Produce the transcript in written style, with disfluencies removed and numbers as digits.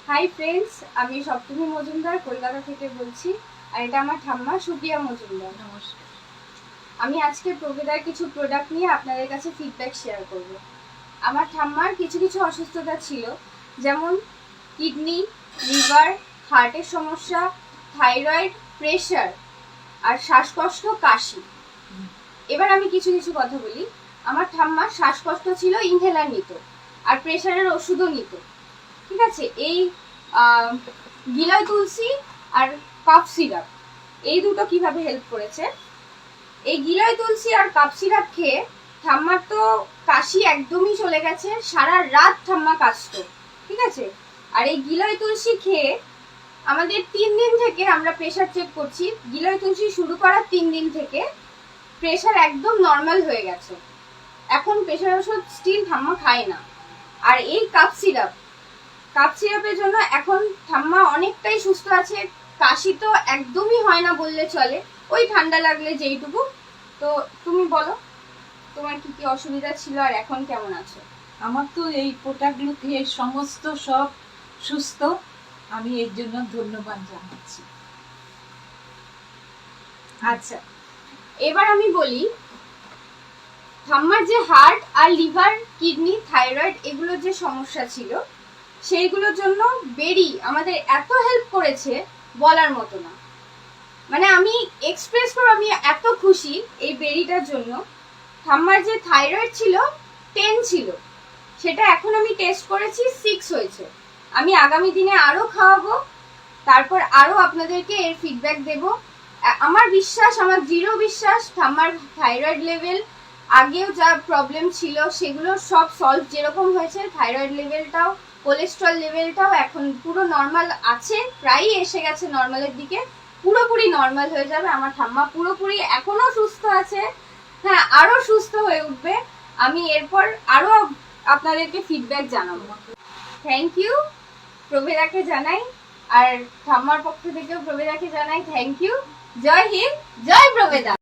Hi friends, আমি সপ্তমী মজুমদার কলকাতা থেকে বলছি। আর এটা আমার ঠাম্মা সুপ্রিয়া মজুমদার। নমস্কার। আমি আজকে প্রভেদার কিছু প্রোডাক্ট নিয়ে আপনাদের কাছে ফিডব্যাক শেয়ার করব। আমার ঠাম্মার কিছু কিছু অসুস্থতা ছিল, যেমন কিডনি, লিভার, হার্টের সমস্যা, থাইরয়েড, প্রেশার আর শ্বাসকষ্ট, কাশি। এবার আমি কিছু কিছু কথা বলি। আমার ঠাম্মার শ্বাসকষ্ট ছিল, ইনহেলার নিত, আর প্রেশারের ওষুধও নিত। ঠিক আছে, এই গিলয় তুলসী আর কাপ সিরাপ এই দুটো কিভাবে হেল্প করেছে। এই গিলয় তুলসী আর কাপ সিরাপ খেয়ে ঠাম্মার তো কাশি একদমই চলে গেছে, সারা রাত ঠাম্মা কাশতো। ঠিক আছে, আর এই গিলয় তুলসী খেয়ে আমাদের 3 দিন থেকে আমরা প্রেশার চেক করছি। গিলয় তুলসী শুরু করার 3 দিন থেকে প্রেশার একদম নর্মাল হয়ে গেছে। এখন প্রেশার ওষুধ স্টিল ঠাম্মা খায় না। আর এই কাপ সিরাপের জন্য এখন ঠাম্মা অনেকটাই সুস্থ আছে। কাশি তো একদমই হয় না বললে চলে, ওই ঠান্ডা লাগলে যেইটুকু। তো তুমি বলো, তোমার কি কি অসুবিধা ছিল আর এখন কেমন আছো? আমার তো এই প্রোডাক্টগুলো খেয়ে সমস্ত সব সুস্থ, আমি এর জন্য ধন্যবাদ জানাচ্ছি। আচ্ছা, এবার আমি বলি, ঠাম্মার যে হার্ট আর লিভার, কিডনি, থাইরয়েড এগুলোর যে সমস্যা ছিল, সেইগুলোর জন্য বেরি আমাদের এত হেল্প করেছে বলার মতো না। মানে আমি এক্সপ্রেস করব, আমি এত খুশি এই বেরিটার জন্য। ঠাম্মার যে থাইরয়েড ছিল 10 ছিল, সেটা এখন আমি টেস্ট করেছি 6 হয়েছে। আমি আগামী দিনে আরো খাওয়াবো, তারপর আরো আপনাদেরকে এর ফিডব্যাক দেব। আমার বিশ্বাস, আমার দৃঢ় বিশ্বাস, ঠাম্মার থাইরয়েড লেভেল আগেও যা প্রবলেম ছিল সেগুলো সব সলভ যেরকম হয়েছে, থাইরয়েড লেভেলটাও, কোলেস্ট্রল লেভেলটাও এখন পুরো নর্মাল আছে, প্রায়ই এসে গেছে নর্মালের দিকে, পুরোপুরি নর্মাল হয়ে যাবে। আমার ঠাম্মা পুরোপুরি এখনো সুস্থ আছে, হ্যাঁ আরো সুস্থ হয়ে উঠবে। আমি এরপর আরো আপনাদেরকে ফিডব্যাক জানাবো। থ্যাংক ইউ প্রভেদাকে জানাই, আর ঠাম্মার পক্ষ থেকেও প্রভেদাকে জানাই থ্যাংক ইউ। জয় হিন্দ, জয় প্রভেদা।